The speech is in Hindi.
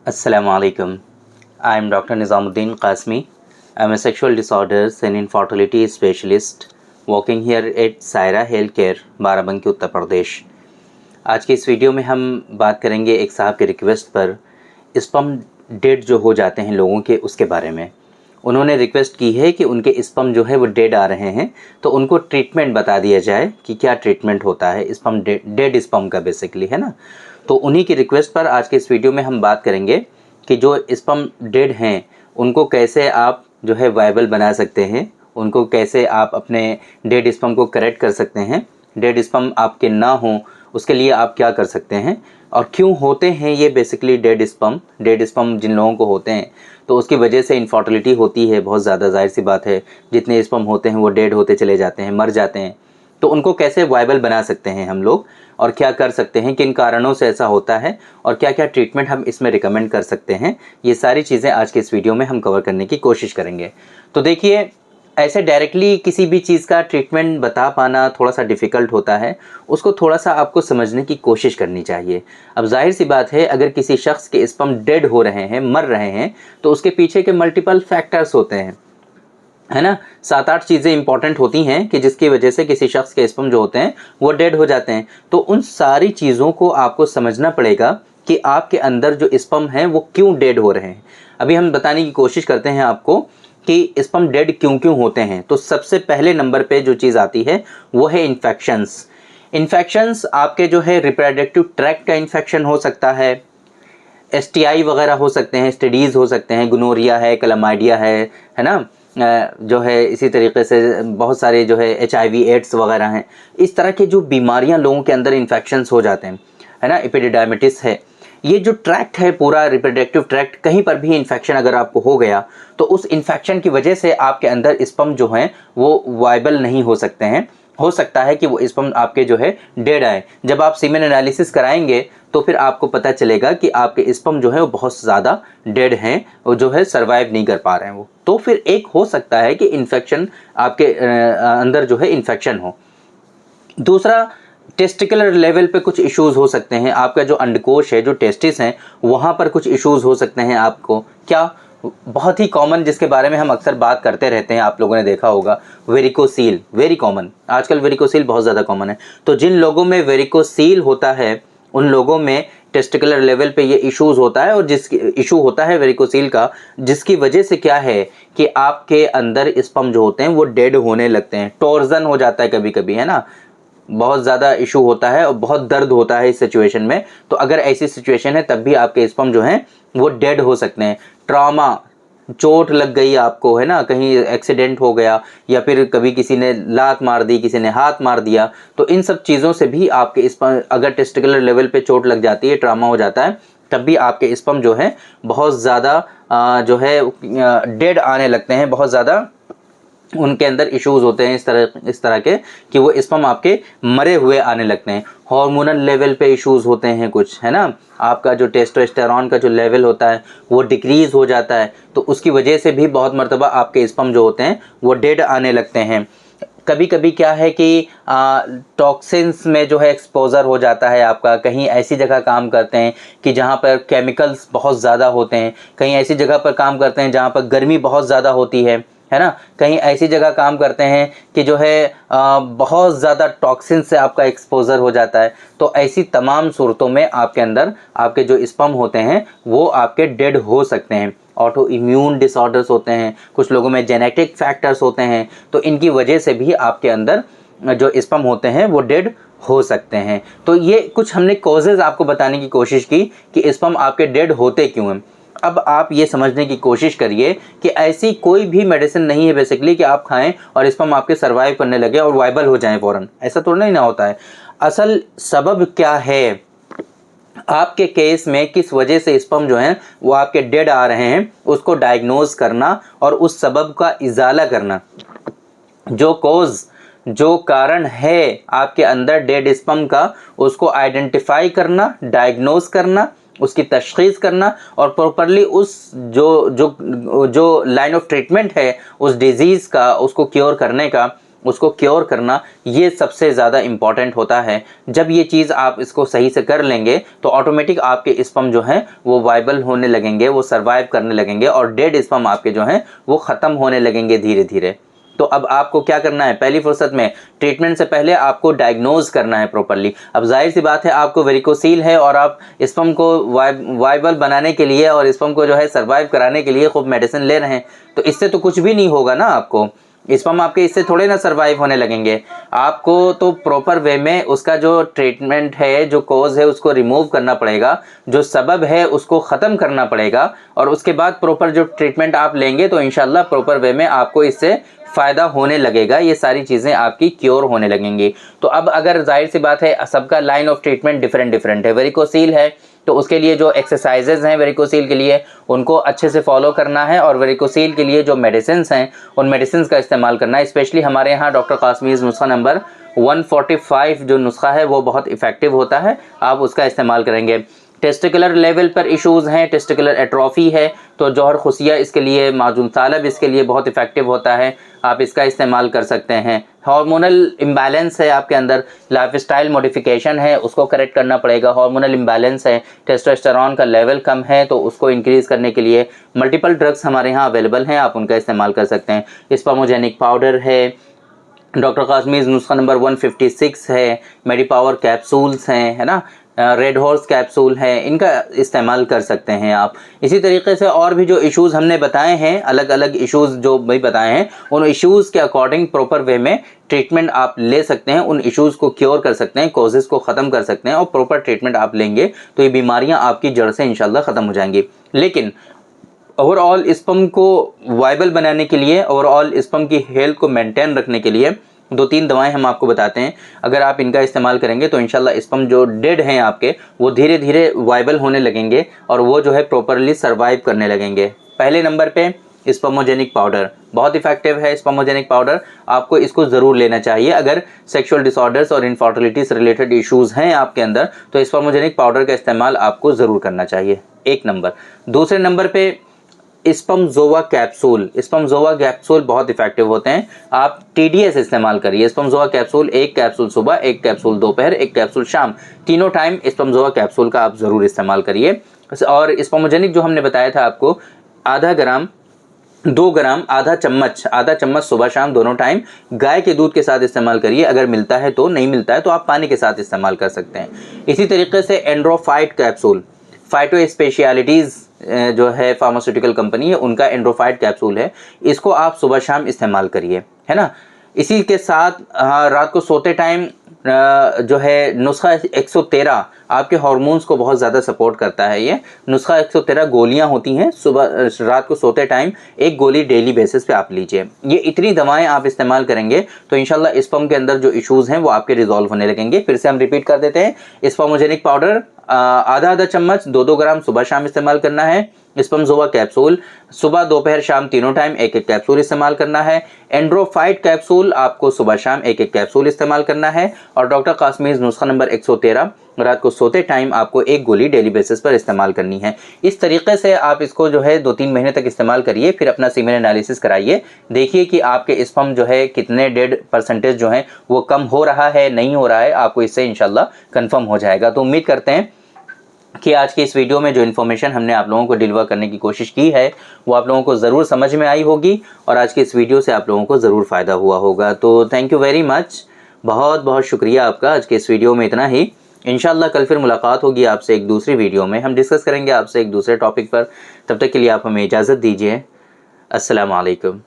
Assalamu alaikum. I am Dr. Nizamuddin Qasmi. I am a sexual disorders and infertility specialist working here at Saira Healthcare, Barabanki, Uttar Pradesh. आज के इस वीडियो में हम बात करेंगे एक साहब के रिक्वेस्ट पर स्पर्म डेड जो हो जाते हैं लोगों के उसके बारे में। उन्होंने रिक्वेस्ट की है कि उनके स्पर्म जो है वो डेड आ रहे हैं, तो उनको ट्रीटमेंट बता दिया जाए कि क्या ट्रीटमेंट होता है स्पर्म डेड स्पर्म का, बेसिकली, है ना। तो उन्हीं की रिक्वेस्ट पर आज के इस वीडियो में हम बात करेंगे कि जो स्पर्म डेड हैं उनको कैसे आप जो है वायबल बना सकते हैं, उनको कैसे आप अपने डेड स्पर्म को करेक्ट कर सकते हैं, डेड स्पर्म आपके ना हो उसके लिए आप क्या कर सकते हैं और क्यों होते हैं ये बेसिकली डेड स्पर्म जिन लोगों को होते हैं तो उसकी वजह से इनफर्टिलिटी होती है बहुत ज़्यादा, जाहिर सी बात है। जितने स्पर्म होते हैं वो डेड होते चले जाते हैं, मर जाते हैं। तो उनको कैसे वायबल बना सकते हैं हम लोग और क्या कर सकते हैं, किन कारणों से ऐसा होता है और क्या क्या ट्रीटमेंट हम इसमें रिकमेंड कर सकते हैं, ये सारी चीज़ें आज के इस वीडियो में हम कवर करने की कोशिश करेंगे। तो देखिए, ऐसे डायरेक्टली किसी भी चीज़ का ट्रीटमेंट बता पाना थोड़ा सा डिफ़िकल्ट होता है, उसको थोड़ा सा आपको समझने की कोशिश करनी चाहिए। अब जाहिर सी बात है, अगर किसी शख्स के स्पर्म डेड हो रहे हैं, मर रहे हैं, तो उसके पीछे के मल्टीपल फैक्टर्स होते हैं, है ना। 7-8 चीज़ें इंपॉर्टेंट होती हैं कि जिसकी वजह से किसी शख्स के स्पर्म जो होते हैं वो डेड हो जाते हैं। तो उन सारी चीज़ों को आपको समझना पड़ेगा कि आपके अंदर जो स्पर्म हैं वो क्यों डेड हो रहे हैं। अभी हम बताने की कोशिश करते हैं आपको कि स्पर्म डेड क्यों होते हैं। तो सबसे पहले नंबर पे जो चीज़ आती है वो है इन्फेक्शंस। आपके जो है रिप्रोडक्टिव ट्रैक्ट का इन्फेक्शन हो सकता है, STI वगैरह हो सकते हैं, STDs हो सकते हैं, गोनोरिया है, क्लमाइडिया है ना, जो है इसी तरीके से बहुत सारे जो है HIV एड्स वगैरह हैं। इस तरह के जो बीमारियां लोगों के अंदर इन्फेक्शंस हो जाते हैं, है ना, एपिडिडायमिटिस है। ये जो ट्रैक्ट है पूरा रिप्रोडक्टिव ट्रैक्ट, कहीं पर भी इन्फेक्शन अगर आपको हो गया तो उस इन्फेक्शन की वजह से आपके अंदर स्पर्म जो हैं वो वायबल नहीं हो सकते हैं। हो सकता है कि वो स्पर्म आपके जो है डेड आए। जब आप सीमेन एनालिसिस कराएंगे तो फिर आपको पता चलेगा कि आपके स्पर्म जो है वो बहुत ज़्यादा डेड हैं, वो जो है सर्वाइव नहीं कर पा रहे हैं वो। तो फिर एक हो सकता है कि इन्फेक्शन आपके अंदर जो है इन्फेक्शन हो। दूसरा, टेस्टिकुलर लेवल पे कुछ इश्यूज़ हो सकते हैं। आपका जो अंडकोश है, जो टेस्टिस हैं, वहाँ पर कुछ इश्यूज़ हो सकते हैं आपको। क्या, बहुत ही कॉमन जिसके बारे में हम अक्सर बात करते रहते हैं, आप लोगों ने देखा होगा, वेरिकोसील, वेरी कॉमन। आजकल वेरिकोसील बहुत ज़्यादा कॉमन है। तो जिन लोगों में वेरिकोसील होता है उन लोगों में टेस्टिकुलर लेवल पे ये इश्यूज़ होता है, और जिस इशू होता है वेरिकोसील का, जिसकी वजह से क्या है कि आपके अंदर स्पर्म जो होते हैं वो डेड होने लगते हैं, टॉर्जन हो जाता है कभी कभी, है ना। बहुत ज़्यादा इशू होता है और बहुत दर्द होता है इस सिचुएशन में। तो अगर ऐसी सिचुएशन है तब भी आपके स्पर्म जो हैं वो डेड हो सकते हैं। ट्रॉमा, चोट लग गई आपको, है ना, कहीं एक्सीडेंट हो गया या फिर कभी किसी ने लात मार दी, किसी ने हाथ मार दिया, तो इन सब चीज़ों से भी आपके स्पर्म, अगर टेस्टिकुलर लेवल पे चोट लग जाती है, ट्रॉमा हो जाता है, तब भी आपके स्पर्म जो है बहुत ज़्यादा जो है डेड आने लगते हैं, बहुत ज़्यादा उनके अंदर इश्यूज़ होते हैं इस तरह के कि वो स्पर्म आपके मरे हुए आने लगते हैं। हार्मोनल लेवल पे इश्यूज़ होते हैं कुछ, है ना। आपका जो टेस्टोस्टेरोन का जो लेवल होता है वो डिक्रीज़ हो जाता है, तो उसकी वजह से भी बहुत मर्तबा आपके स्पर्म जो होते हैं वो डेड आने लगते हैं। कभी कभी क्या है कि टॉक्सिन्स में जो है एक्सपोज़र हो जाता है आपका, कहीं ऐसी जगह काम करते हैं कि जहाँ पर केमिकल्स बहुत ज़्यादा होते हैं, कहीं ऐसी जगह पर काम करते हैं जहाँ पर गर्मी बहुत ज़्यादा होती है ना, कहीं ऐसी जगह काम करते हैं कि जो है बहुत ज़्यादा टॉक्सिन से आपका एक्सपोज़र हो जाता है। तो ऐसी तमाम सूरतों में आपके अंदर आपके जो स्पर्म होते हैं वो आपके डेड हो सकते हैं। ऑटो इम्यून डिसऑर्डर्स होते हैं, कुछ लोगों में जेनेटिक फैक्टर्स होते हैं, तो इनकी वजह से भी आपके अंदर जो स्पर्म होते हैं वो डेड हो सकते हैं। तो ये कुछ हमने कॉजेज़ आपको बताने की कोशिश की कि स्पर्म आपके डेड होते क्यों हैं। अब आप ये समझने की कोशिश करिए कि ऐसी कोई भी मेडिसिन नहीं है बेसिकली कि आप खाएं और स्पर्म आपके सर्वाइव करने लगे और वायबल हो जाएं फ़ौरन, ऐसा तो नहीं ना होता है। असल सबब क्या है आपके केस में, किस वजह से स्पर्म जो हैं वो आपके डेड आ रहे हैं, उसको डायग्नोज करना और उस सबब का इजाला करना। जो कारण है आपके अंदर डेड स्पर्म का, उसको आइडेंटिफाई करना, डायग्नोज करना, उसकी तशख़ीस करना और प्रॉपरली उस जो लाइन ऑफ ट्रीटमेंट है उस डिज़ीज़ का, उसको क्योर करने का, उसको क्योर करना, ये सबसे ज़्यादा इम्पॉर्टेंट होता है। जब ये चीज़ आप इसको सही से कर लेंगे तो ऑटोमेटिक आपके स्पर्म जो हैं वो वाइबल होने लगेंगे, वो सर्वाइव करने लगेंगे और डेड स्पर्म आपके जो हैं वो ख़त्म होने लगेंगे धीरे धीरे। तो अब आपको क्या करना है, पहली फुर्सत में ट्रीटमेंट से पहले आपको डायग्नोज करना है प्रॉपर्ली। अब जाहिर सी बात है आपको वेरिकोसील है और आप स्पर्म को वाइबल बनाने के लिए और स्पर्म को जो है सर्वाइव कराने के लिए खूब मेडिसिन ले रहे हैं, तो इससे तो कुछ भी नहीं होगा ना। आपको स्पर्म आपके इससे थोड़े ना सर्वाइव होने लगेंगे। आपको तो प्रॉपर वे में उसका जो ट्रीटमेंट है, जो कॉज है उसको रिमूव करना पड़ेगा, जो सबब है उसको ख़त्म करना पड़ेगा और उसके बाद प्रॉपर जो ट्रीटमेंट आप लेंगे तो इंशाल्लाह प्रॉपर वे में आपको इससे फ़ायदा होने लगेगा, ये सारी चीज़ें आपकी क्योर होने लगेंगी। तो अब अगर जाहिर सी बात है सबका लाइन ऑफ ट्रीटमेंट डिफरेंट है। वेरिकोसील है तो उसके लिए जो एक्सरसाइजेज हैं वेरिकोसील के लिए उनको अच्छे से फॉलो करना है और वेरिकोसील के लिए जो मेडिसिन हैं उन मेडिसिन का इस्तेमाल करना है। स्पेशली हमारे यहाँ डॉक्टर कासमीज़ नुस्खा नंबर 145 जो नुस्खा है वो बहुत इफ़ेक्टिव होता है, आप उसका इस्तेमाल करेंगे। टेस्टिकुलर लेवल पर इश्यूज़ हैं, टेस्टिकुलर एट्रोफी है तो जौहर खुसिया इसके लिए, माजून तालब इसके लिए बहुत इफ़ेक्टिव होता है, आप इसका इस्तेमाल कर सकते हैं। हार्मोनल इम्बैलेंस है आपके अंदर, लाइफस्टाइल मॉडिफिकेशन है उसको करेक्ट करना पड़ेगा। हार्मोनल इम्बैलेंस है, टेस्टोस्टेरोन का लेवल कम है तो उसको इंक्रीज़ करने के लिए मल्टीपल ड्रग्स हमारे यहाँ अवेलेबल हैं, आप उनका इस्तेमाल कर सकते हैं। स्पर्मोजेनिक पाउडर है, डॉक्टर कासमीज़ नुस्खा नंबर 156 है, मेडिपावर कैप्सूल्स हैं, है ना, रेड हॉर्स कैप्सूल है, इनका इस्तेमाल कर सकते हैं आप। इसी तरीके से और भी जो इश्यूज़ हमने बताए हैं, अलग अलग इश्यूज़ जो भी बताए हैं, उन इश्यूज़ के अकॉर्डिंग प्रॉपर वे में ट्रीटमेंट आप ले सकते हैं, उन इश्यूज़ को क्योर कर सकते हैं, कॉजेज़ को ख़त्म कर सकते हैं और प्रॉपर ट्रीटमेंट आप लेंगे तो ये बीमारियाँ आपकी जड़ से इंशाल्लाह ख़त्म हो जाएंगी। लेकिन ओवरऑल स्पर्म को वाइबल बनाने के लिए, ओवरऑल स्पर्म की हेल्थ को मेंटेन रखने के लिए 2-3 दवाएं हम आपको बताते हैं। अगर आप इनका इस्तेमाल करेंगे तो इंशाल्लाह स्पर्म जो डेड हैं आपके वो धीरे धीरे वाइबल होने लगेंगे और वो जो है प्रॉपरली सर्वाइव करने लगेंगे। पहले नंबर पे स्पर्मोजेनिक पाउडर बहुत इफेक्टिव है। स्पर्मोजेनिक पाउडर आपको इसको ज़रूर लेना चाहिए। अगर सेक्सुअल डिसऑर्डर्स और इनफर्टिलिटी से रिलेटेड इश्यूज़ हैं आपके अंदर तो स्पर्मोजेनिक पाउडर का इस्तेमाल आपको ज़रूर करना चाहिए, एक नंबर। दूसरे नंबर पे स्पर्मज़ोआ कैप्सूल, स्पर्मज़ोआ कैप्सूल बहुत इफेक्टिव होते हैं, आप TDS इस्तेमाल करिए। स्पर्मज़ोआ कैप्सूल, एक कैप्सूल सुबह, एक कैप्सूल दोपहर, एक कैप्सूल शाम, तीनों टाइम स्पर्मज़ोआ कैप्सूल का आप ज़रूर इस्तेमाल करिए। और स्पर्मोजेनिक जो हमने बताया था आपको, आधा ग्राम, 2 ग्राम, आधा चम्मच सुबह शाम दोनों टाइम गाय के दूध के साथ इस्तेमाल करिए। अगर मिलता है तो, नहीं मिलता है तो आप पानी के साथ इस्तेमाल कर सकते हैं। इसी तरीके से एंड्रोफाइट कैप्सूल, फाइटो स्पेशलिटीज़ जो है फार्मास्यूटिकल कंपनी है उनका एंड्रोफाइट कैप्सूल है, इसको आप सुबह शाम इस्तेमाल करिए, है ना। इसी के साथ रात को सोते टाइम जो है नुस्खा 113 आपके हार्मोन्स को बहुत ज़्यादा सपोर्ट करता है। ये नुस्खा 113 गोलियां होती हैं, सुबह रात को सोते टाइम एक गोली डेली बेसिस पे आप लीजिए। ये इतनी दवाएं आप इस्तेमाल करेंगे तो इंशाल्लाह स्पर्म के अंदर जो इश्यूज़ हैं वो आपके रिजॉल्व होने लगेंगे। फिर से हम रिपीट कर देते हैं, स्पर्मोजेनिक पाउडर आधा चम्मच 2-2 ग्राम सुबह शाम इस्तेमाल करना है। स्पर्मज़ोआ कैप्सूल सुबह दोपहर शाम तीनों टाइम एक एक कैप्सूल इस्तेमाल करना है। एंड्रोफाइट कैप्सूल आपको सुबह शाम एक एक कैप्सूल इस्तेमाल करना है। और डॉक्टर कासमीज़ नुस्खा नंबर 113 रात को सोते टाइम आपको एक गोली डेली बेसिस पर इस्तेमाल करनी है। इस तरीके से आप इसको जो है 2-3 महीने तक इस्तेमाल करिए, फिर अपना सीमेन एनालिसिस कराइए, देखिए कि आपके स्पर्म जो है कितने डेड परसेंटेज जो है वो कम हो रहा है, नहीं हो रहा है, आपको इससे इंशाल्लाह कंफर्म हो जाएगा। तो उम्मीद करते हैं कि आज के इस वीडियो में जो इन्फॉर्मेशन हमने आप लोगों को डिलीवर करने की कोशिश की है वो आप लोगों को ज़रूर समझ में आई होगी और आज के इस वीडियो से आप लोगों को ज़रूर फ़ायदा हुआ होगा। तो थैंक यू वेरी मच, बहुत बहुत शुक्रिया आपका। आज के इस वीडियो में इतना ही। इंशाल्लाह कल फिर मुलाकात होगी आपसे एक दूसरी वीडियो में, हम डिस्कस करेंगे आपसे एक दूसरे टॉपिक पर। तब तक के लिए आप हमें इजाज़त दीजिए। अस्सलाम वालेकुम।